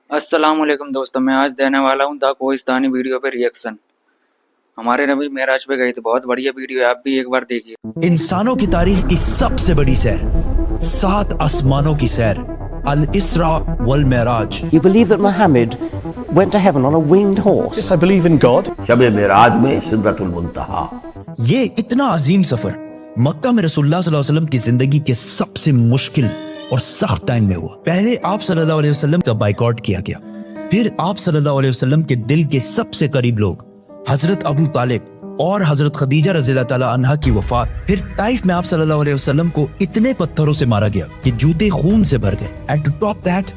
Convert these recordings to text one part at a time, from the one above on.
अस्सलाम वालेकुम दोस्तों, मैं आज देने वाला हूँ द कोहिस्तानी वीडियो पे रिएक्शन। हमारे नबी मेराज पे गए थे, बहुत बढ़िया वीडियो है, आप भी एक बार देखिए। इंसानों की तारीख की सबसे बड़ी सैर, 7 आसमानों की सैर, अल इसरा वल Meraj. You believe that Muhammad went to heaven on a winged horse? Yes, I believe in God. शब मेराज में सिदरतुल मुंतहा। ये इतना अजीम सफर मक्का में रसूलुल्लाह सल्लल्लाहु अलैहि वसल्लम की जिंदगी के सबसे मुश्किल और सख्त टाइम में हुआ। पहले आप सल्लल्लाहु अलैहि वसल्लम का बाइकआउट किया गया, फिर आप सल्लल्लाहु अलैहि वसल्लम के दिल के सबसे करीब लोग हजरत अबू तालिब और हजरत खदीजा रज़ियल्लाहु ताला अन्हा की वफात, फिर ताइफ में आप सल्लल्लाहु अलैहि वसल्लम को इतने पत्थरों से मारा गया कि जूते खून से भर गए। एंड टू टॉप दैट,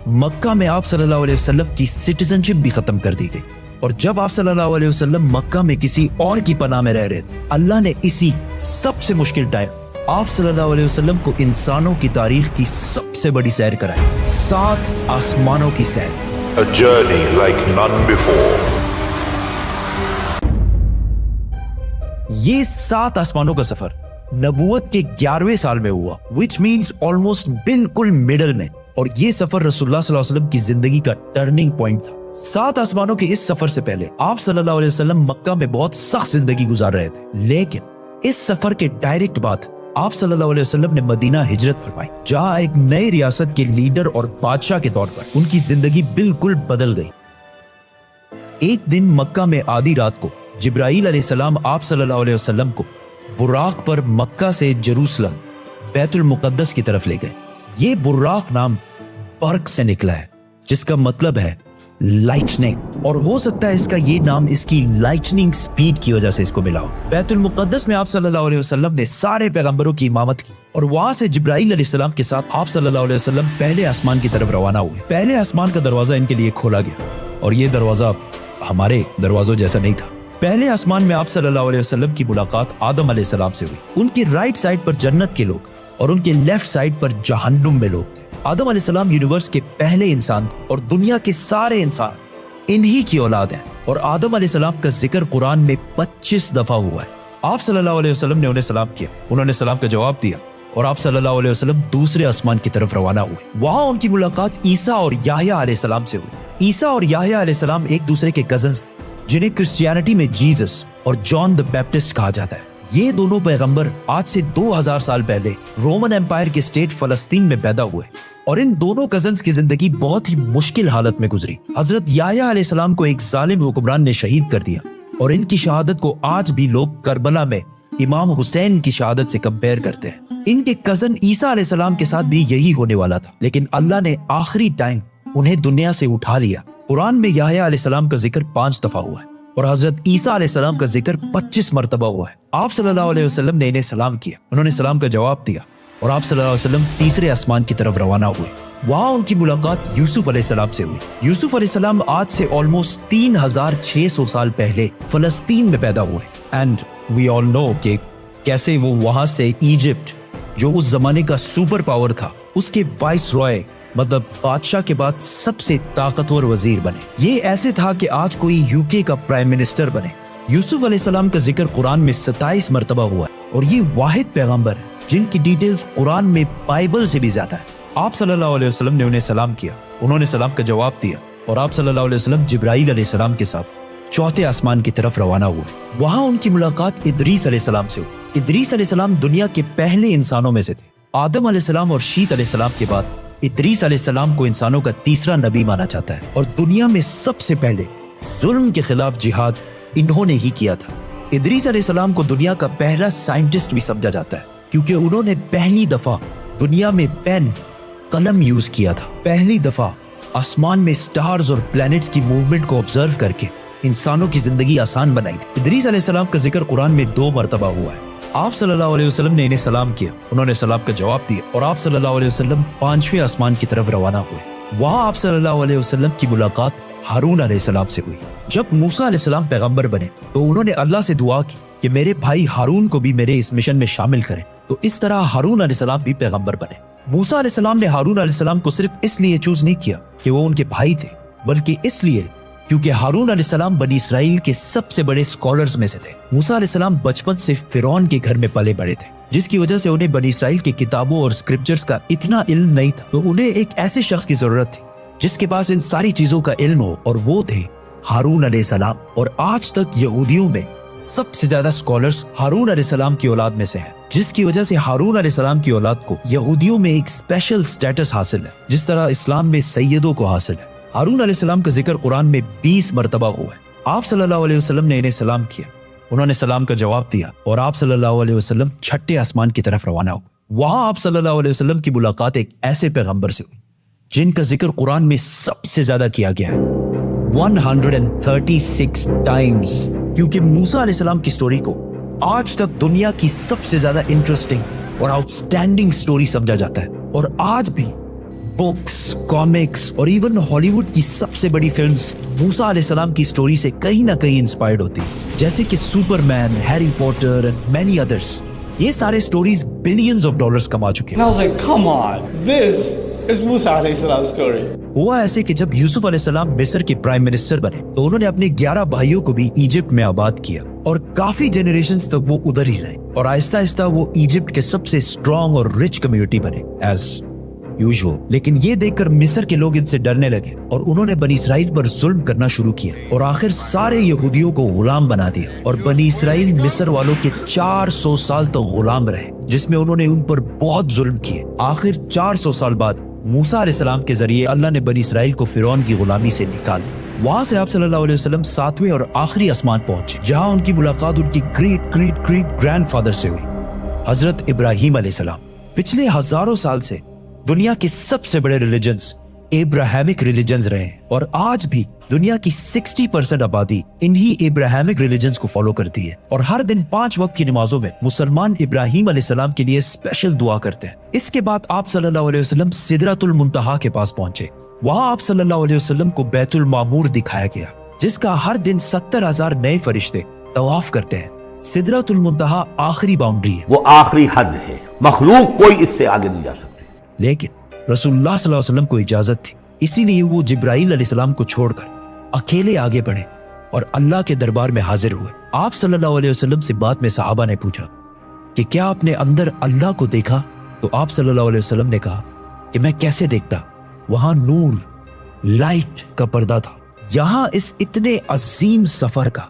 मक्का में आप सल्लल्लाहु अलैहि वसल्लम की सिटीजनशिप भी खत्म कर दी गई। और जब आप सल्लल्लाहु अलैहि वसल्लम मक्का में किसी और की पनाह में रह रहे थे, अल्लाह ने इसी सबसे मुश्किल टाइम आप सल्लल्लाहु अलैहि वसल्लम को इंसानों की तारीख की सबसे बड़ी सैर कराई, 7 आसमानों की सैर। A journey like none before. ये 7 आसमानों का सफर नबूवत के 11वें साल में हुआ, which means almost बिल्कुल मिडल में। और ये सफर रसूलुल्लाह सल्लल्लाहु अलैहि वसल्लम की जिंदगी का टर्निंग पॉइंट था। 7 आसमानों के इस सफर से पहले आप सल्लल्लाहु अलैहि वसल्लम मक्का में बहुत सख्त जिंदगी गुजार रहे थे, लेकिन इस सफर के डायरेक्ट बाद आप सल्लल्लाहु अलैहि वसल्लम ने मदीना हिजरत फरमाई, जहां एक नई रियासत के लीडर और बादशाह के तौर पर उनकी जिंदगी बिल्कुल बदल गई। एक दिन मक्का में आधी रात को जिब्राईल अलैहिस्सलाम आप सल्लल्लाहु अलैहि वसल्लम को बुर्राक पर मक्का से जेरूसलम बैतुल मुकद्दस की तरफ ले गए। ये बुर्राक नाम बर्क से निकला है, जिसका मतलब है लाइटनिंग, और हो सकता है इसका ये नाम इसकी लाइटनिंग स्पीड की वजह से इसको मिला हो। बैतुल मुकद्दस में आप सल्लल्लाहु अलैहि वसल्लम ने सारे पैगंबरों की इमामत की, और वहां से जिब्राईल अलैहिस्सलाम के साथ आप सल्लल्लाहु अलैहि वसल्लम पहले आसमान की तरफ रवाना हुए। पहले आसमान का दरवाजा इनके लिए खोला गया, और ये दरवाजा हमारे दरवाजों जैसा नहीं था। पहले आसमान में आप सल्लल्लाहु अलैहि वसल्लम की मुलाकात आदम अलैहिस्सलाम से हुई। उनके राइट साइड पर जन्नत के लोग और उनके लेफ्ट साइड पर जहन्नुम में लोग थे। आदम अलैहिस्सलाम यूनिवर्स के पहले इंसान थे, और दुनिया के सारे इंसान इन्हीं की औलाद हैं। और आदम अलैहिस्सलाम का जिक्र कुरान में 25 दफा हुआ है। आप सल्लल्लाहु अलैहि वसल्लम ने उन्हें सलाम किया, उन्होंने सलाम का जवाब दिया, और आप सल्लल्लाहु अलैहि वसल्लम दूसरे आसमान की तरफ रवाना हुए। वहां उनकी मुलाकात ईसा और याह्या अलैहिस्सलाम से हुई। ईसा और याह्या अलैहिस्सलाम एक दूसरे के कजन्स थे, जिन्हें क्रिश्चियनिटी में जीसस और जॉन द बैप्टिस्ट कहा जाता है। ये दोनों पैगंबर आज से 2000 साल पहले रोमन एम्पायर के स्टेट फलस्तीन में पैदा हुए, और इन दोनों कजन्स की जिंदगी बहुत ही मुश्किल हालत में गुजरी। हजरत याह्या अलैहिस्सलाम को एक जालिम हुक्मरान ने शहीद कर दिया, और इनकी शहादत को आज भी लोग करबला में इमाम हुसैन की शहादत से कंपेयर करते हैं। इनके कजन ईसा अलैहिस्सलाम के साथ भी यही होने वाला था, लेकिन अल्लाह ने आखिरी टाइम उन्हें दुनिया से उठा लिया। कुरान में याह्या अलैहिस्सलाम का जिक्र 5 दफा हुआ है, और हजरत ईसा अलैहिस्सलाम का जिक्र 25 मरतबा हुआ है। आप सल्लल्लाहु अलैहि वसल्लम ने इन्हें सलाम किया, उन्होंने सलाम का जवाब दिया, और आप सल्लल्लाहु अलैहि वसल्लम तीसरे आसमान की तरफ रवाना हुए। वहां उनकी मुलाकात यूसुफ अलैहिस्सलाम से हुई। यूसुफ अलैहिस्सलाम आज से ऑलमोस्ट 3600 साल पहले फलस्तीन में पैदा हुए, एंड वी ऑल नो कि कैसे वो वहां से इजिप्ट, जो उस जमाने का सुपर पावर था, उसके वाइस रॉय मतलब बादशाह के बाद सबसे ताकतवर वजीर बने। ये ऐसे था कि आज कोई यूके का प्राइम मिनिस्टर बने। यूसुफ अलैहिस्सलाम का जिक्र कुरान में 27 मरतबा हुआ है, और ये वाहिद पैगंबर है जिनकी डिटेल्स कुरान में बाइबल से भी ज्यादा है। आप सल्लल्लाहु अलैहि वसल्लम ने उन्हें सलाम किया, उन्होंने सलाम का जवाब दिया, और आप सल्लल्लाहु अलैहि वसल्लम जिब्राईल अलैहिस्सलाम के साथ चौथे आसमान की तरफ रवाना हुए। वहां उनकी मुलाकात इदरीस अलैहिस्सलाम से हुई। इदरीस अलैहिस्सलाम दुनिया के पहले इंसानों में से थे। आदम अलैहिस्सलाम और शीत अलैहिस्सलाम के बाद इदरीस अलैहिस्सलाम को इंसानों का तीसरा नबी माना जाता है, और दुनिया में सबसे पहले जुल्म के खिलाफ जिहाद इन्होंने ही किया था। इदरीस अलैहिस्सलाम को दुनिया का पहला साइंटिस्ट भी समझा जाता है, क्योंकि उन्होंने पहली दफा दुनिया में पेन कलम यूज किया था। पहली दफा आसमान में स्टार्स और प्लैनेट्स की मूवमेंट को ऑब्जर्व करके इंसानों की जिंदगी आसान बनाई थी। इदरीस अलैहिस्सलाम का जिक्र कुरान में 2 मरतबा हुआ है। आप सल्लल्लाहु अलैहि वसल्लम ने इन्हें सलाम किया, उन्होंने सलाम का जवाब दिया, और आप सल्लल्लाहु अलैहि वसल्लम 5वें आसमान की तरफ रवाना हुए। वहां आप सल्लल्लाहु अलैहि वसल्लम की मुलाकात हारून अलैहिस्सलाम से हुई। जब मूसा अलैहिस्सलाम पैगंबर बने, तो उन्होंने अल्लाह से दुआ की कि मेरे भाई हारून को भी मेरे इस मिशन में शामिल करें। तो इस तरह हारून अलैहिस्सलाम भी पैगंबर बने। मूसा अलैहिस्सलाम ने हारून अलैहिस्सलाम को सिर्फ इसलिए चूज नहीं किया कि वो उनके भाई थे, बल्कि इसलिए क्योंकि हारून अलैहिस्सलाम बनी इसराइल के सबसे बड़े स्कॉलर्स में से थे। मूसा अलैहिस्सलाम बचपन से फिरौन के घर में पले बड़े थे, जिसकी वजह से उन्हें बनी इसराइल की किताबों और स्क्रिप्चर्स का इतना इल्म नहीं था। तो उन्हें एक ऐसे शख्स की जरूरत थी जिसके पास इन सारी चीजों का इल्म हो, और वो थे हारून अलैहिस्सलाम। और आज तक यहूदियों में सबसे ज्यादा स्कॉलर्स हारून अलैहिस्सलाम की औलाद में से हैं, जिसकी वजह से हारून अलैहिस्सलाम की औलाद को यहूदियों में एक स्पेशल स्टेटस हासिल है, जिस तरह इस्लाम में सैयदों को हासिल है। हारून अलैहिस्सलाम का जिक्र कुरान में 20 मरतबा हुआ है। आप सल्लल्लाहु अलैहि वसल्लम ने इन्हें सलाम किया, उन्होंने सलाम का जवाब दिया और आप सल्लल्लाहु अलैहि वसल्लम छठे आसमान की तरफ रवाना हुए। वहां आप सल्लल्लाहु अलैहि वसल्लम की मुलाकात एक ऐसे पैगंबर से हुई जिनका जिक्र कुरान में सबसे ज्यादा किया गया है, 136 टाइम्स। क्योंकि मूसा अलैहिस्सलाम की स्टोरी को आज तक दुनिया की सबसे ज्यादा इंटरेस्टिंग और आउटस्टैंडिंग स्टोरी समझा जाता है, और आज भी बुक्स, कॉमिक्स और इवन हॉलीवुड की सबसे बड़ी फिल्म्स मूसा अलैहिस्सलाम की स्टोरी से कहीं ना कहीं इंस्पायर्ड होती है, जैसे कि Superman, Harry Potter and many others. ये सारे स्टोरीज बिलियंस ऑफ डॉलर्स कमा चुके हैं। And I was like, come on, this is Musa alayhi salam's story. हुआ ऐसे कि जब यूसुफ अलैहिस्सलाम मिस्र के प्राइम मिनिस्टर बने तो उन्होंने अपने 11 भाइयों को भी इजिप्ट में आबाद किया, और काफी जनरेशंस तक वो उधर ही रहे, और आहिस्ता आहिस्ता वो इजिप्ट के सबसे स्ट्रॉन्ग और रिच कम्युनिटी बने एज यूजुअल। लेकिन ये देखकर मिस्र के लोग इनसे डरने लगे और उन्होंने बनी इसराइल पर जुल्म करना शुरू किया, और आखिर सारे यहूदियों को गुलाम बना दिया, और बनी इसराइल मिस्र वालों के 400 साल तक गुलाम रहे, जिसमें उन्होंने उन पर बहुत जुल्म किए। आखिर 400 साल बाद मूसा अलैहिस्सलाम के जरिए अल्लाह ने बनी इसराइल को फिरौन की गुलामी से निकाल दिया। वहां से आप सल्लल्लाहु अलैहि वसल्लम 7वें और आखिरी आसमान पहुंचे, जहां उनकी मुलाकात उनकी ग्रेट ग्रेट ग्रेट ग्रैंडफादर से हुई, हजरत इब्राहिम अलैहिस्सलाम। पिछले हजारों साल से दुनिया के सबसे बड़े रिलीजन्स एब्राहमिक रिलीजन्स रहे हैं, और आज भी दुनिया की 60% आबादी इन्हीं एब्राहमिक रिलीजन्स को फॉलो करती है। और हर दिन 5 वक्त की नमाजों में मुसलमान इब्राहिम अलैहिस्सलाम के लिए स्पेशल दुआ करते हैं। इसके बाद आप सल्लल्लाहु अलैहि वसल्लम सिदरतुल मुंतहा के पास पहुंचे। वहां आप सल्लल्लाहु अलैहि वसल्लम को बैतुल मामूर दिखाया गया, जिसका हर दिन 70,000 नए फरिश्ते तवाफ करते हैं। सिदरतुल मुंतहा आखिरी बाउंड्री है, वो आखिरी हद है, मखलूक कोई इससे आगे नहीं जा सकती। लेकिन रसूलुल्लाह सल्लल्लाहु अलैहि वसल्लम को इजाजत थी, इसीलिए वो जिब्राइल अलैहिस्सलाम को छोड़कर अकेले आगे बढ़े और अल्लाह के दरबार में हाजिर हुए। आप सल्लल्लाहु अलैहि वसल्लम से बाद में सहाबा ने पूछा कि क्या आपने अंदर अल्लाह को देखा? तो आप सल्लल्लाहु अलैहि वसल्लम ने कहा कि मैं कैसे देखता, वहां नूर, लाइट का पर्दा था। यहां इस इतने अजीम सफर का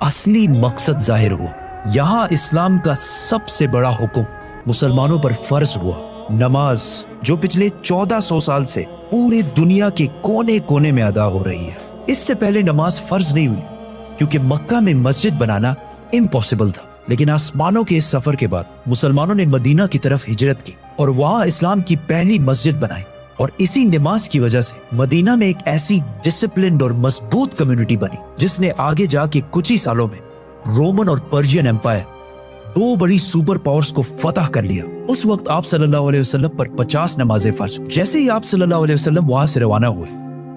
असली मकसद जाहिर हुआ। यहां इस्लाम का सबसे बड़ा हुक्म मुसलमानों पर फर्ज हुआ, नमाज, जो पिछले 1400 साल से पूरी दुनिया के कोने कोने में अदा हो रही है। इससे पहले नमाज फर्ज नहीं हुई क्योंकि मक्का में मस्जिद बनाना इम्पॉसिबल था। लेकिन आसमानों के इस सफर के बाद मुसलमानों ने मदीना की तरफ हिजरत की और वहां इस्लाम की पहली मस्जिद बनाई, और इसी नमाज की वजह से मदीना में एक ऐसी डिसिप्लिन्ड और मजबूत कम्युनिटी बनी जिसने आगे जाके कुछ ही सालों में रोमन और पर्शियन एम्पायर, 2 बड़ी सुपर पावर्स को फतह कर लिया। उस वक्त आप सल्लल्लाहु अलैहि वसल्लम पर 50 नमाजें फर्ज हुई। जैसे ही आप सल्लल्लाहु अलैहि वसल्लम वहां से रवाना हुए,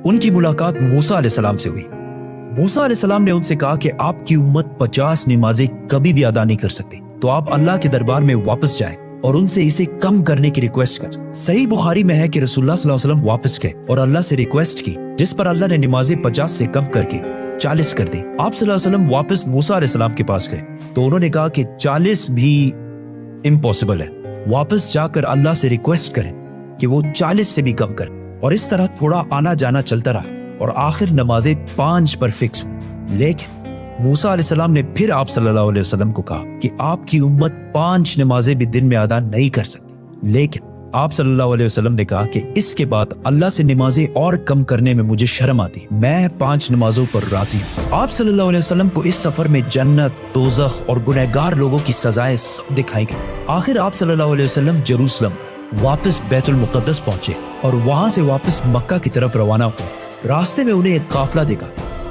उनकी मुलाकात मूसा अलैहिस्सलाम से हुई। मूसा अलैहिस्सलाम ने उनसे कहा कि आपकी उम्मत 50 नमाजें कभी भी अदा नहीं कर सकती, तो आप अल्लाह के दरबार में वापस जाएं और उनसे इसे कम करने की रिक्वेस्ट कर। सही बुखारी में है कि रसूलुल्लाह सल्लल्लाहु अलैहि वसल्लम वापस गए और अल्लाह से रिक्वेस्ट की, जिस पर अल्लाह ने नमाजें 50 से कम करके 40 कर दी। आप सल्लल्लाहु अलैहि वसल्लम वापस मूसा अलैहिस्सलाम के पास गए तो उन्होंने कहा कि 40 भी इम्पॉसिबल है, वापस जाकर अल्लाह से रिक्वेस्ट करें कि वो 40 से भी कम करें। और इस तरह थोड़ा आना जाना चलता रहा और आखिर नमाजें 5 पर फिक्स हुई। लेकिन मूसा अलैहिस्सलाम ने फिर आप सल्लल्लाहु अलैहि वसल्लम को कहा कि आपकी उम्मत 5 नमाजें भी दिन में अदा नहीं कर सकती। लेकिन आप सल्लल्लाहु अलैहि वसल्लम ने कहा कि इसके बाद अल्लाह से नमाजें और कम करने में मुझे शर्म आती, मैं 5 नमाजों पर राजी हूँ। आप सल्लल्लाहु अलैहि वसल्लम को इस सफर में जन्नत, दोज़ख और गुनहगार लोगों की सजाएं सब दिखाई गई। आखिर आप सल्लल्लाहु अलैहि वसल्लम जेरूसलम वापस बैतुल मुक़द्दस पहुंचे और वहां से वापस मक्का की तरफ रवाना हुए। रास्ते में उन्हें एक काफिला दिखा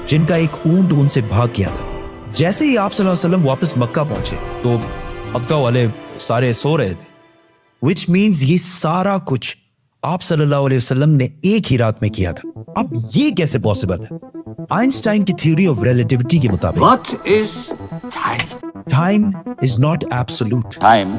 जिनका एक ऊंट उनसे भाग गया था। जैसे ही आप सल्लल्लाहु अलैहि वसल्लम वापस मक्का पहुंचे तो मक्का वाले सारे सो रहे थे, विच मीन्स ये सारा कुछ आप सल्लल्लाहु अलैहि वसल्लम ने एक ही रात में किया था। अब ये कैसे पॉसिबल है? आइंस्टाइन की थ्योरी ऑफ रिलेटिविटी के मुताबिक What is time? Time is not absolute, Time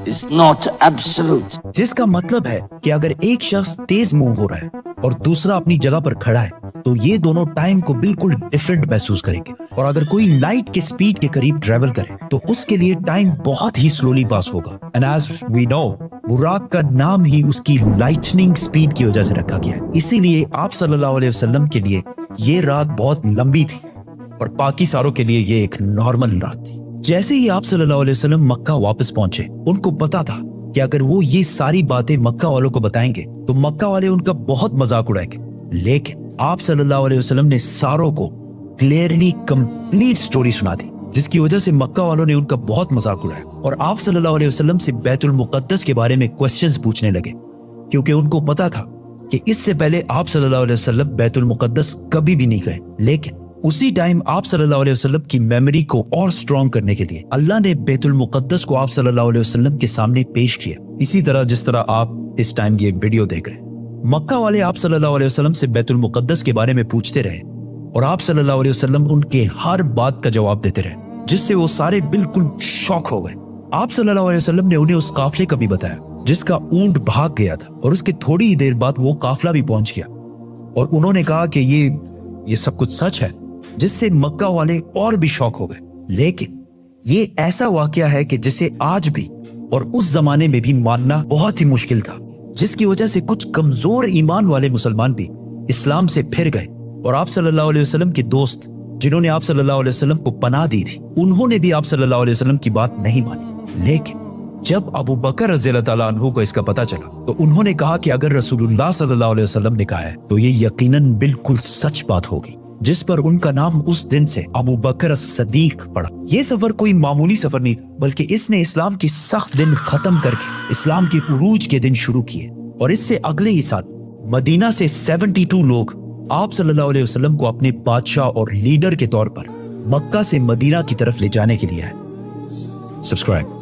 is not absolute. जिसका मतलब है कि अगर एक शख्स तेज मूव हो रहा है और दूसरा अपनी जगह पर खड़ा है तो ये दोनों टाइम को बिल्कुल डिफरेंट महसूस करेंगे। और अगर कोई लाइट के स्पीड के करीब ट्रेवल करे तो उसके लिए टाइम बहुत ही स्लोली पास होगा। एंड एज वी नो बुराक का नाम ही उसकी लाइटनिंग स्पीड की वजह से रखा गया है। इसीलिए आप सल्लल्लाहु अलैहि वसल्लम के लिए ये रात बहुत लंबी थी और बाकी सारों के लिए ये एक नॉर्मल रात थी। जैसे ही आप सल्लल्लाहु अलैहि वसल्लम मक्का वापस पहुंचे, उनको पता था कि अगर वो ये सारी बातें मक्का वालों को बताएंगे तो मक्का वाले उनका बहुत मजाक उड़ाएंगे। लेकिन आप सल्लल्लाहु अलैहि वसल्लम ने सारों को क्लियरली कंप्लीट स्टोरी सुना दी, जिसकी वजह से मक्का वालों ने उनका बहुत मजाक उड़ाया और आप सल्लल्लाहु अलैहि वसल्लम से बैतुल मुक़द्दस के बारे में क्वेश्चंस पूछने लगे, क्योंकि उनको पता था कि इससे पहले आप सल्लल्लाहु अलैहि वसल्लम बैतुल मुक़द्दस कभी भी नहीं गए। लेकिन उसी टाइम आप सल्लल्लाहु अलैहि वसल्लम की मेमोरी को और स्ट्रॉन्ग करने के लिए अल्लाह ने बैतुल मुक़द्दस को आप सल्लल्लाहु अलैहि वसल्लम के सामने पेश किया, इसी तरह जिस तरह आप इस टाइम ये वीडियो देख रहे हैं। मक्का वाले आप सल्लल्लाहु अलैहि वसल्लम से बैतुल मुक़द्दस के बारे में पूछते रहे और आप सल्लल्लाहु अलैहि वसल्लम उनके हर बात का जवाब देते रहे, जिससे वो सारे बिल्कुल शॉक हो गए। आप सल्लल्लाहु अलैहि वसल्लम ने उन्हें उस काफले का भी बताया जिसका ऊंट भाग गया था और उसके थोड़ी ही देर बाद वो काफला भी पहुंच गया, और उन्होंने कहा कि ये सब कुछ सच है, जिससे मक्का वाले और भी शॉक हो गए। लेकिन ये ऐसा वाकया है कि जिसे आज भी और उस जमाने में भी मानना बहुत ही मुश्किल था, जिसकी वजह से कुछ कमजोर ईमान वाले मुसलमान भी इस्लाम से फिर गए और आप सल्लल्लाहु अलैहि वसल्लम के दोस्त जिन्होंने आप सल्लल्लाहु अलैहि वसल्लम को पनाह दी थी, उन्होंने भी आप सल्लल्लाहु अलैहि वसल्लम की बात नहीं मानी। लेकिन जब अबू बकर रज़ियल्लाहु ताला अन्हु को इसका पता चला तो उन्होंने कहा कि अगर रसूलुल्लाह सल्लल्लाहु अलैहि वसल्लम ने कहा है तो ये यकीनन बिल्कुल सच बात होगी, जिस पर उनका नाम उस दिन से अबू बकर सदीक पड़ा। ये सफर कोई मामूली सफर नहीं था, बल्कि इसने इस्लाम की सख्त दिन खत्म करके इस्लाम के उरूज के दिन शुरू किए, और इससे अगले ही साल मदीना से 72 लोग आप सल्लल्लाहु अलैहि वसल्लम को अपने बादशाह और लीडर के तौर पर मक्का से मदीना की तरफ ले जाने के लिए है। सब्सक्राइब।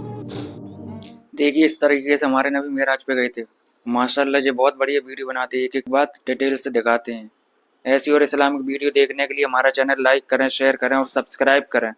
देखिए, इस तरीके से हमारे नबी मेराज पे गए थे। माशाल्लाह, ये बहुत बढ़िया वीडियो बनाते हैं, एक एक बात डिटेल से दिखाते हैं। ऐसी और इस्लामिक वीडियो देखने के लिए हमारा चैनल लाइक करें, शेयर करें और सब्सक्राइब करें।